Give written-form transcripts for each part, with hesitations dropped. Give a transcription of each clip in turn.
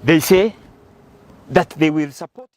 They say that they will support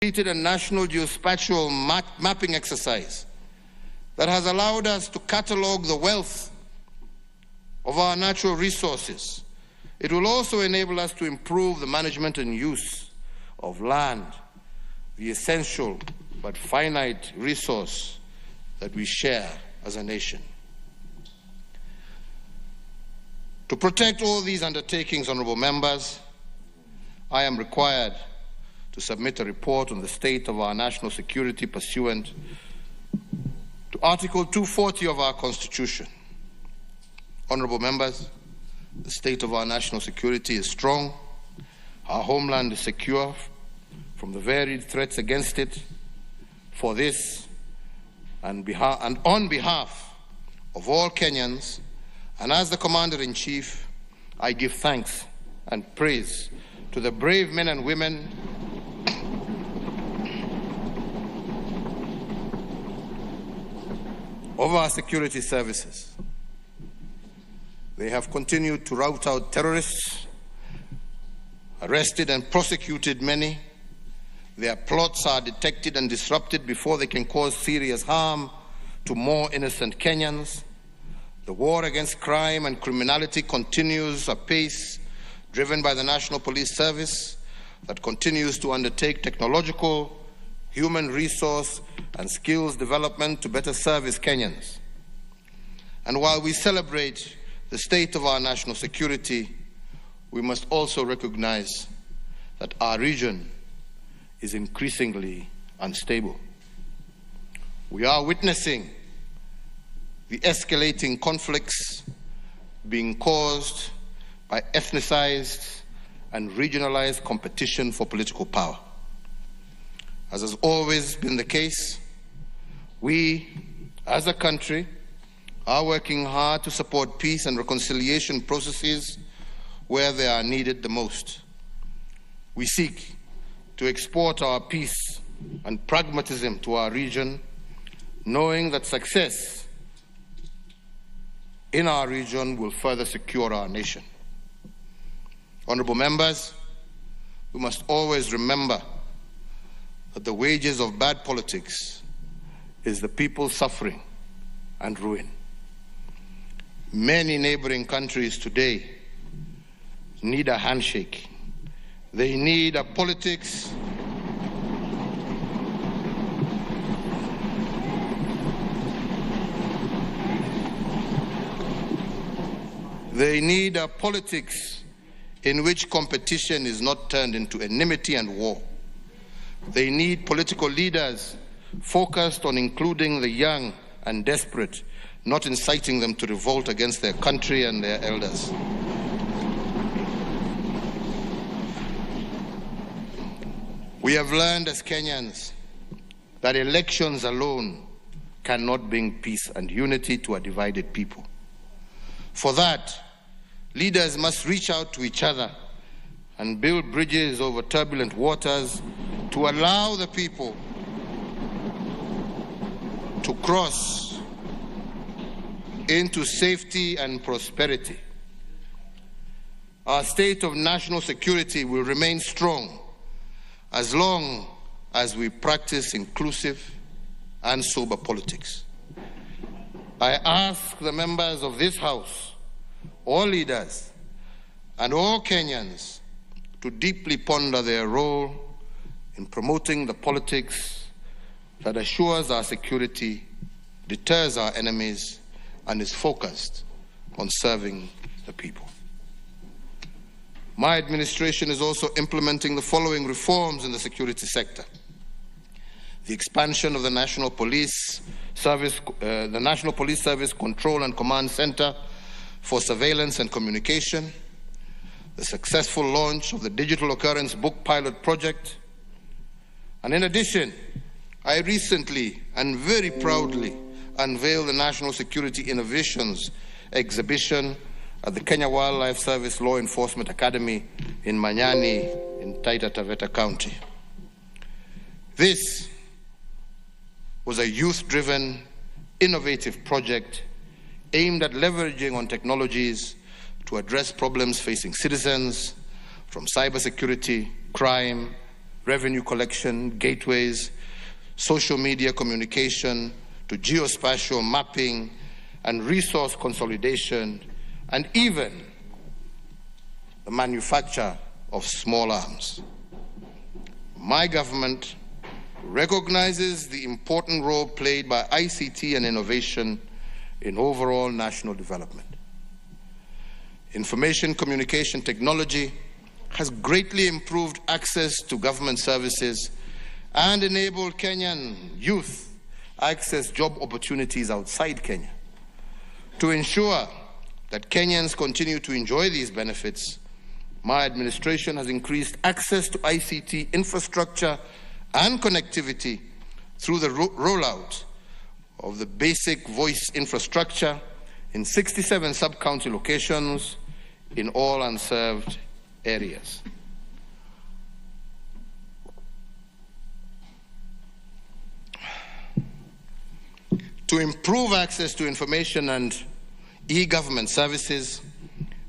completed a national geospatial mapping exercise that has allowed us to catalogue the wealth of our natural resources. It will also enable us to improve the management and use of land, the essential but finite resource that we share as a nation. To protect all these undertakings, honourable members, I am required to submit a report on the state of our national security pursuant to Article 240 of our Constitution. Honourable members, the state of our national security is strong. Our homeland is secure from the varied threats against it. For this, and on behalf of all Kenyans, and as the Commander-in-Chief, I give thanks and praise to the brave men and women of our security services. They have continued to rout out terrorists, arrested and prosecuted many. Their plots are detected and disrupted before they can cause serious harm to more innocent Kenyans. The war against crime and criminality continues apace, driven by the National Police Service that continues to undertake technological, human resource and skills development to better service Kenyans. And while we celebrate the state of our national security, we must also recognize that our region is increasingly unstable. We are witnessing the escalating conflicts being caused by ethnicized and regionalized competition for political power. As has always been the case, we, as a country, are working hard to support peace and reconciliation processes where they are needed the most. We seek to export our peace and pragmatism to our region, knowing that success in our region will further secure our nation. Honourable members, we must always remember that the wages of bad politics is the people's suffering and ruin. Many neighbouring countries today need a handshake. They need a politics in which competition is not turned into enmity and war. They need political leaders focused on including the young and desperate, not inciting them to revolt against their country and their elders. We have learned as Kenyans that elections alone cannot bring peace and unity to a divided people. For that, leaders must reach out to each other and build bridges over turbulent waters to allow the people to cross into safety and prosperity. Our state of national security will remain strong as long as we practice inclusive and sober politics. I ask the members of this House, all leaders, and all Kenyans to deeply ponder their role in promoting the politics that assures our security, deters our enemies, and is focused on serving the people. My administration is also implementing the following reforms in the security sector: the expansion of the National Police Service Control and Command Center for Surveillance and Communication, the successful launch of the Digital Occurrence Book Pilot Project, and in addition, I recently and very proudly unveiled the National Security Innovations exhibition at the Kenya Wildlife Service Law Enforcement Academy in Manyani in Taita Taveta County. This was a youth-driven, innovative project aimed at leveraging on technologies to address problems facing citizens, from cybersecurity, crime, revenue collection, gateways, social media communication, to geospatial mapping and resource consolidation, and even the manufacture of small arms. My government recognizes the important role played by ICT and innovation in overall national development. Information communication technology has greatly improved access to government services and enabled Kenyan youth access job opportunities outside Kenya. To ensure that Kenyans continue to enjoy these benefits, my administration has increased access to ICT infrastructure and connectivity through the rollout of the basic voice infrastructure in 67 sub-county locations in all unserved areas. To improve access to information and e-government services,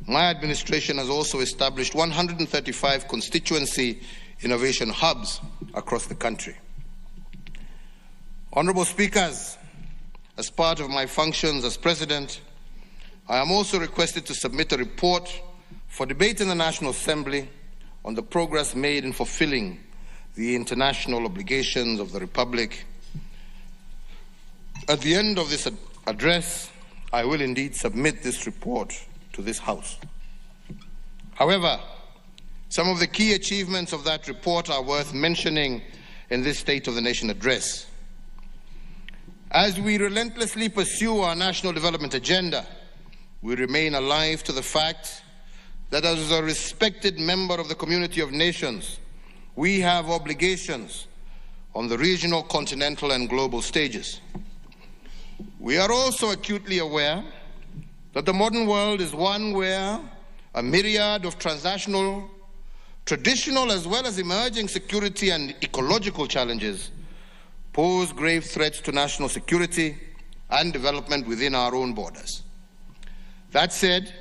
my administration has also established 135 constituency innovation hubs across the country. Honorable Speakers, as part of my functions as President, I am also requested to submit a report for debate in the National Assembly on the progress made in fulfilling the international obligations of the Republic. At the end of this address, I will indeed submit this report to this House. However, some of the key achievements of that report are worth mentioning in this State of the Nation address. As we relentlessly pursue our national development agenda, we remain alive to the fact that as a respected member of the community of nations, we have obligations on the regional, continental, and global stages. We are also acutely aware that the modern world is one where a myriad of transnational, traditional, as well as emerging security and ecological challenges pose grave threats to national security and development within our own borders. That said,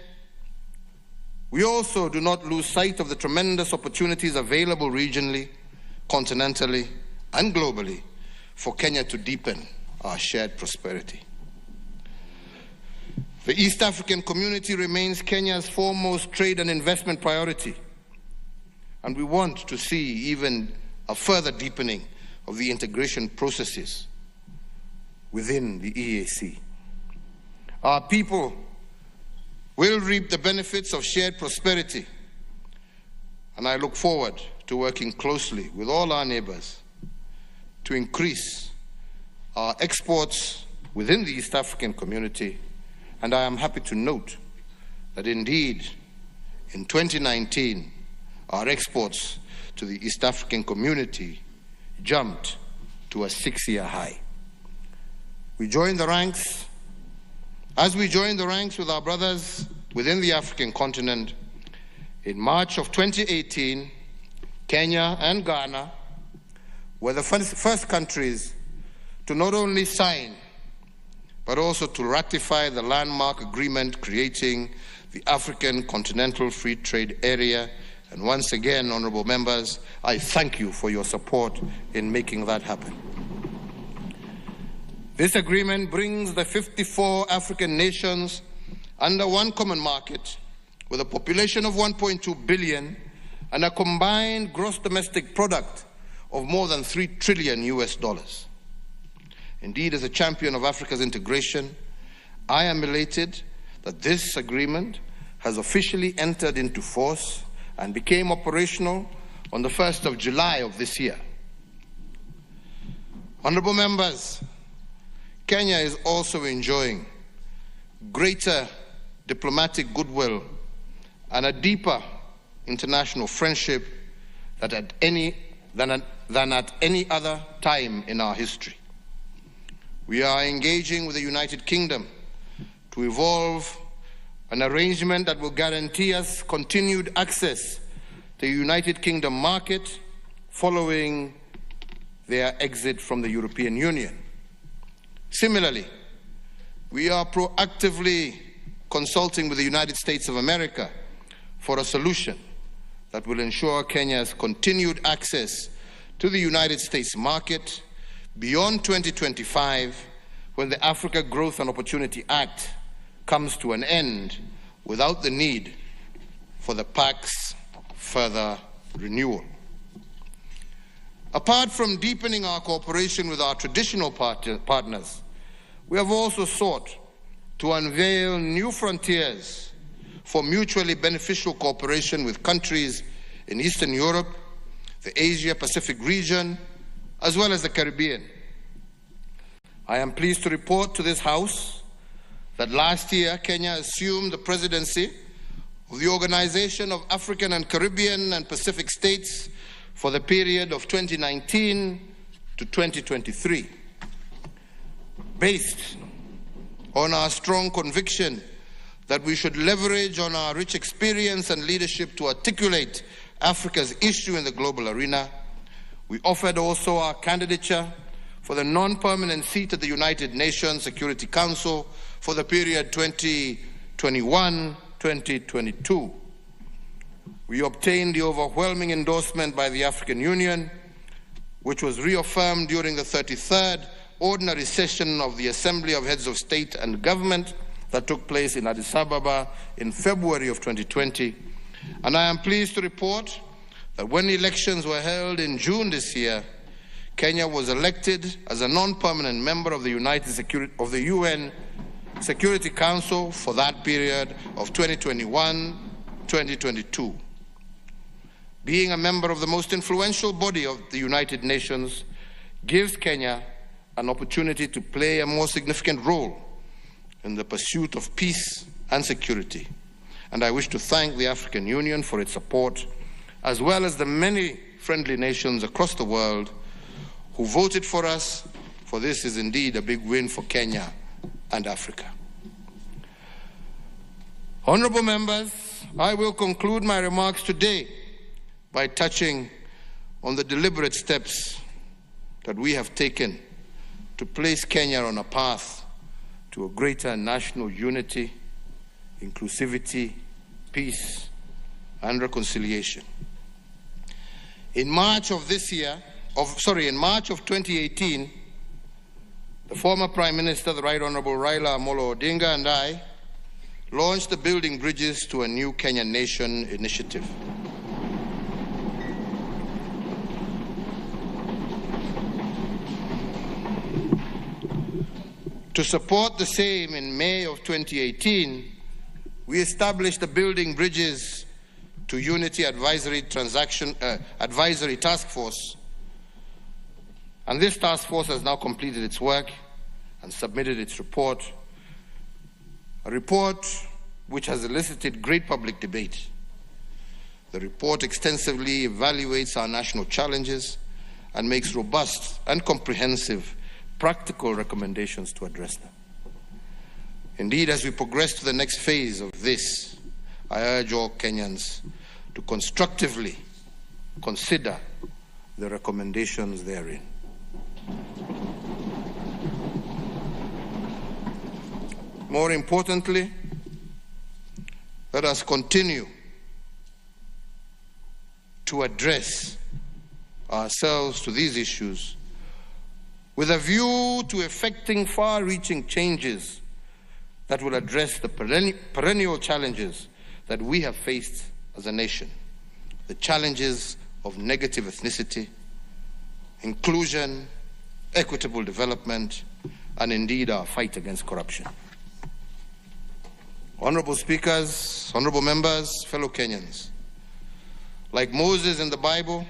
we also do not lose sight of the tremendous opportunities available regionally, continentally, and globally for Kenya to deepen our shared prosperity. The East African community remains Kenya's foremost trade and investment priority, and we want to see even a further deepening of the integration processes within the EAC. Our people will reap the benefits of shared prosperity, and I look forward to working closely with all our neighbors to increase our exports within the East African community. And I am happy to note that indeed in 2019, our exports to the East African community jumped to a 6-year high. As we joined the ranks with our brothers within the African continent, in March of 2018, Kenya and Ghana were the first countries to not only sign, but also to ratify the landmark agreement creating the African Continental Free Trade Area. And once again, honorable members, I thank you for your support in making that happen. This agreement brings the 54 African nations under one common market with a population of 1.2 billion and a combined gross domestic product of more than $3 trillion US. Indeed, as a champion of Africa's integration, I am elated that this agreement has officially entered into force and became operational on the 1st of July of this year. Honorable members, Kenya is also enjoying greater diplomatic goodwill and a deeper international friendship than at any other time in our history. We are engaging with the United Kingdom to evolve an arrangement that will guarantee us continued access to the United Kingdom market following their exit from the European Union. Similarly, we are proactively consulting with the United States of America for a solution that will ensure Kenya's continued access to the United States market beyond 2025, when the Africa Growth and Opportunity Act comes to an end without the need for the PAC's further renewal. Apart from deepening our cooperation with our traditional partners, we have also sought to unveil new frontiers for mutually beneficial cooperation with countries in Eastern Europe, the Asia-Pacific region, as well as the Caribbean. I am pleased to report to this House that last year Kenya assumed the presidency of the Organization of African and Caribbean and Pacific States for the period of 2019 to 2023. Based on our strong conviction that we should leverage on our rich experience and leadership to articulate Africa's issue in the global arena, we offered also our candidature for the non-permanent seat at the United Nations Security Council for the period 2021-2022. We obtained the overwhelming endorsement by the African Union, which was reaffirmed during the 33rd ordinary session of the Assembly of Heads of State and Government that took place in Addis Ababa in February of 2020. And I am pleased to report that when elections were held in June this year, Kenya was elected as a non-permanent member of the UN Security Council for that period of 2021-2022. Being a member of the most influential body of the United Nations gives Kenya an opportunity to play a more significant role in the pursuit of peace and security. And I wish to thank the African Union for its support, as well as the many friendly nations across the world who voted for us, for this is indeed a big win for Kenya and Africa. Honorable members, I will conclude my remarks today by touching on the deliberate steps that we have taken to place Kenya on a path to a greater national unity, inclusivity, peace, and reconciliation. In March of 2018, the former Prime Minister, the Right Honorable Raila Amolo Odinga, and I launched the Building Bridges to a New Kenyan Nation initiative. To support the same, in May of 2018, we established the Building Bridges to Unity Advisory Task Force. And this task force has now completed its work and submitted its report, a report which has elicited great public debate. The report extensively evaluates our national challenges and makes robust and comprehensive practical recommendations to address them. Indeed, as we progress to the next phase of this, I urge all Kenyans to constructively consider the recommendations therein. More importantly, let us continue to address ourselves to these issues with a view to effecting far-reaching changes that will address the perennial challenges that we have faced as a nation. The challenges of negative ethnicity, inclusion, equitable development, and indeed our fight against corruption. Honorable speakers, honorable members, fellow Kenyans, like Moses in the Bible,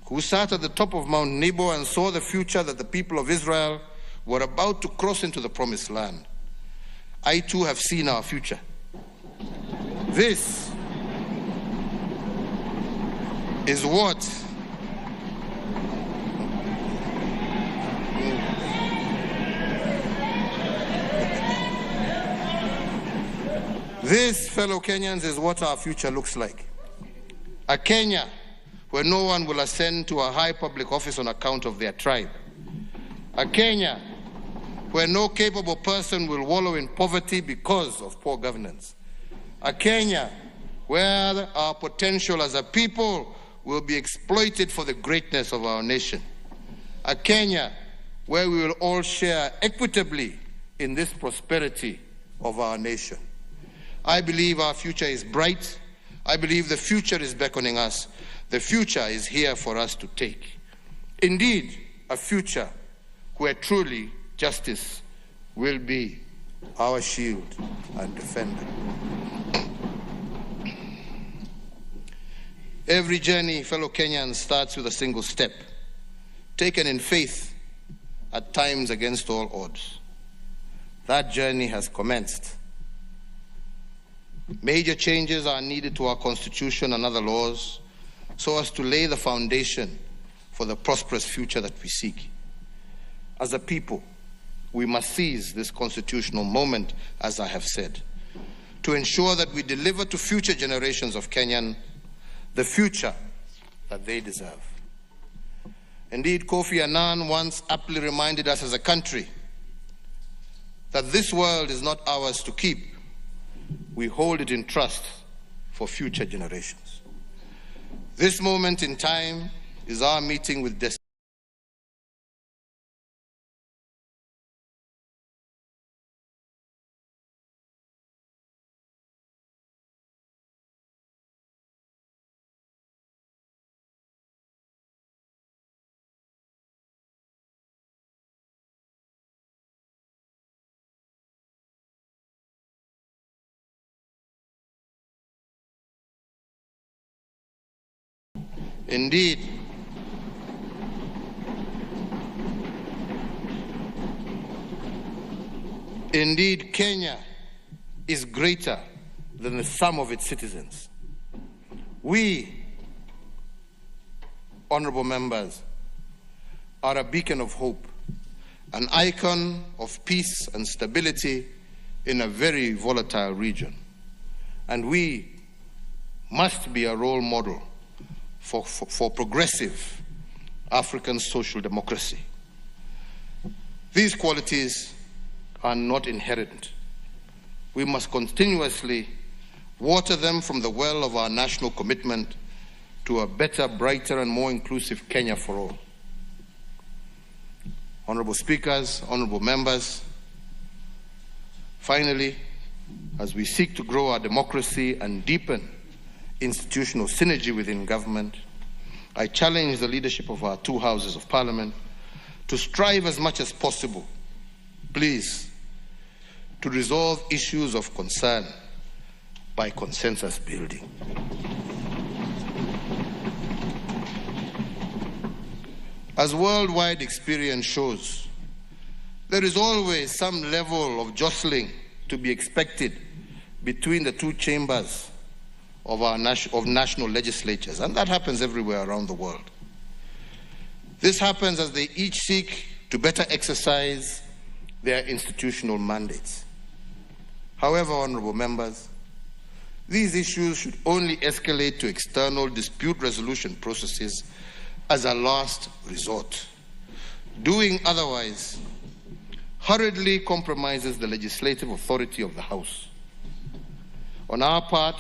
who sat at the top of Mount Nebo and saw the future that the people of Israel were about to cross into the promised land, I too have seen our future. This is what this, fellow Kenyans, is what our future looks like. A Kenya where no one will ascend to a high public office on account of their tribe. A Kenya where no capable person will wallow in poverty because of poor governance. A Kenya where our potential as a people will be exploited for the greatness of our nation. A Kenya where we will all share equitably in this prosperity of our nation. I believe our future is bright. I believe the future is beckoning us. The future is here for us to take. Indeed, a future where truly justice will be our shield and defender. Every journey, fellow Kenyans, starts with a single step, taken in faith, at times against all odds. That journey has commenced. Major changes are needed to our Constitution and other laws so as to lay the foundation for the prosperous future that we seek. As a people, we must seize this constitutional moment, as I have said, to ensure that we deliver to future generations of Kenyan the future that they deserve. Indeed, Kofi Annan once aptly reminded us as a country that this world is not ours to keep. We hold it in trust for future generations. This moment in time is our meeting with destiny. Indeed, Kenya is greater than the sum of its citizens. We, honorable members, are a beacon of hope, an icon of peace and stability in a very volatile region. And we must be a role model for progressive African social democracy. These qualities are not inherent. We must continuously water them from the well of our national commitment to a better, brighter, and more inclusive Kenya for all. Honorable speakers, honorable members, finally, as we seek to grow our democracy and deepen institutional synergy within government, I challenge the leadership of our two houses of parliament to strive as much as possible, please, to resolve issues of concern by consensus building. As worldwide experience shows, there is always some level of jostling to be expected between the two chambers of our national legislatures, and that happens everywhere around the world. This happens as they each seek to better exercise their institutional mandates. However, honorable members, these issues should only escalate to external dispute resolution processes as a last resort. Doing otherwise hurriedly compromises the legislative authority of the House. On our part,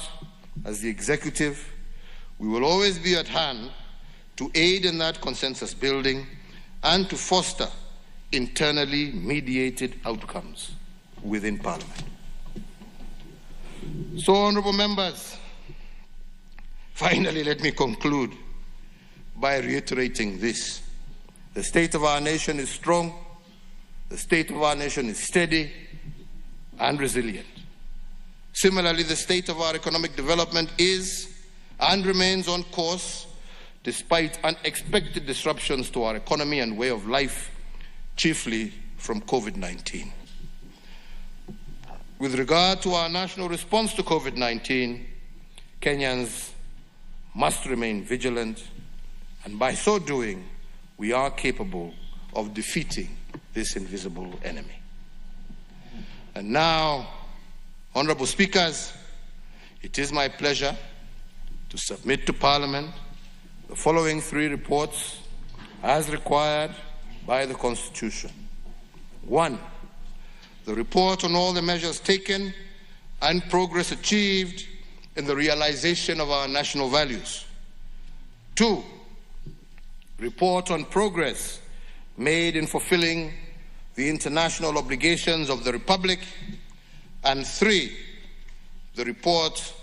as the executive, we will always be at hand to aid in that consensus building and to foster internally mediated outcomes within Parliament. So, honorable members, finally let me conclude by reiterating this. The state of our nation is strong, the state of our nation is steady and resilient. Similarly, the state of our economic development is and remains on course despite unexpected disruptions to our economy and way of life, chiefly from COVID-19. With regard to our national response to COVID-19, Kenyans must remain vigilant, and by so doing, we are capable of defeating this invisible enemy. And now, honorable speakers, it is my pleasure to submit to Parliament the following three reports as required by the Constitution. 1, the report on all the measures taken and progress achieved in the realization of our national values. 2, report on progress made in fulfilling the international obligations of the Republic. And 3, the report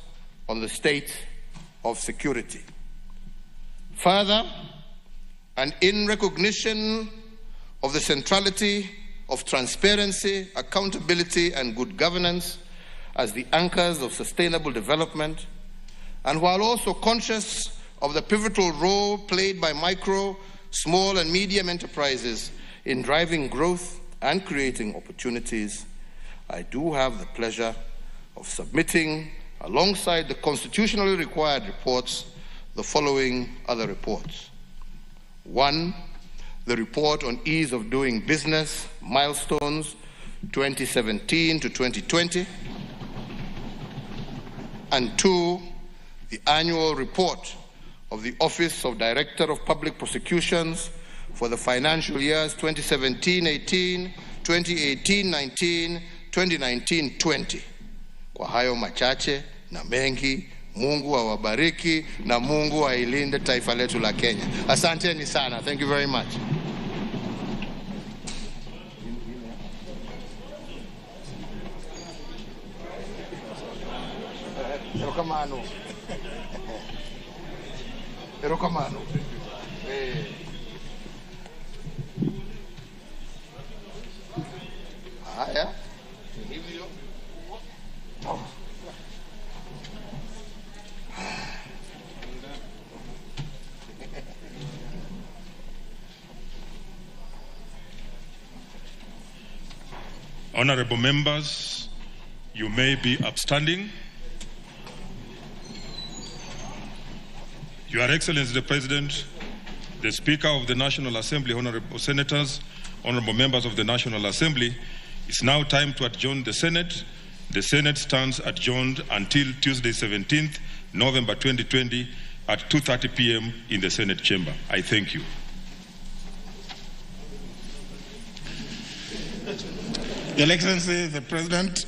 on the state of security. Further, and in recognition of the centrality of transparency, accountability, and good governance as the anchors of sustainable development, and while also conscious of the pivotal role played by micro, small, and medium enterprises in driving growth and creating opportunities, I do have the pleasure of submitting, alongside the constitutionally required reports, the following other reports. 1, the report on ease of doing business, milestones 2017 to 2020. And 2, the annual report of the Office of Director of Public Prosecutions for the financial years 2017-18, 2018-19, 2019-20. Kwa hayo machache na mengi, Mungu awabariki na Mungu ailinde taifa letu la Kenya. Asanteni sana. Thank you very much. Haya. Honorable members, you may be upstanding. Your Excellency the President, the Speaker of the National Assembly, honorable senators, honorable members of the National Assembly, it's now time to adjourn the Senate. The Senate stands adjourned until Tuesday, 17th November 2020 at 2:30 p.m. in the Senate chamber. I thank you. Your Excellency, the President,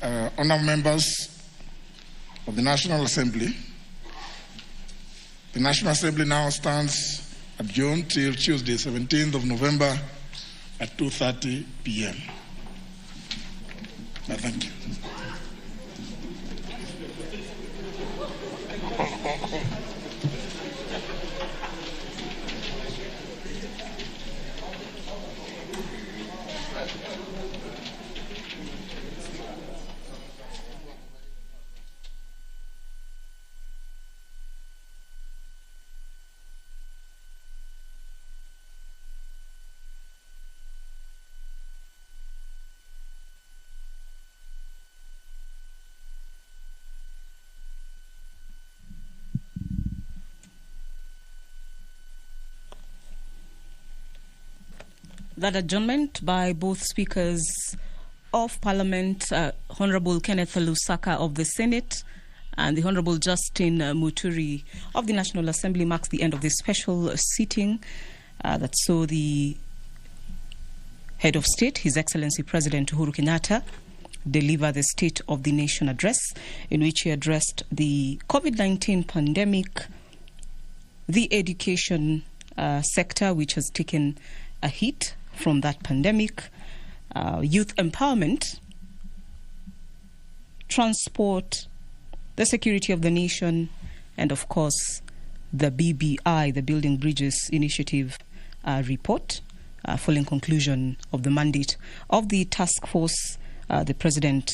honorable members of the National Assembly, the National Assembly now stands adjourned till Tuesday, 17th of November at 2:30 p.m. I thank you. That adjournment by both speakers of Parliament, Honorable Kenneth Lusaka of the Senate and the Honorable Justin Muturi of the National Assembly, marks the end of this special sitting that saw the Head of State, His Excellency President Uhuru Kenyatta, deliver the State of the Nation address, in which he addressed the COVID-19 pandemic, the education sector, which has taken a hit from that pandemic, youth empowerment, transport, the security of the nation, and of course the BBI, the Building Bridges Initiative report, following conclusion of the mandate of the task force. The President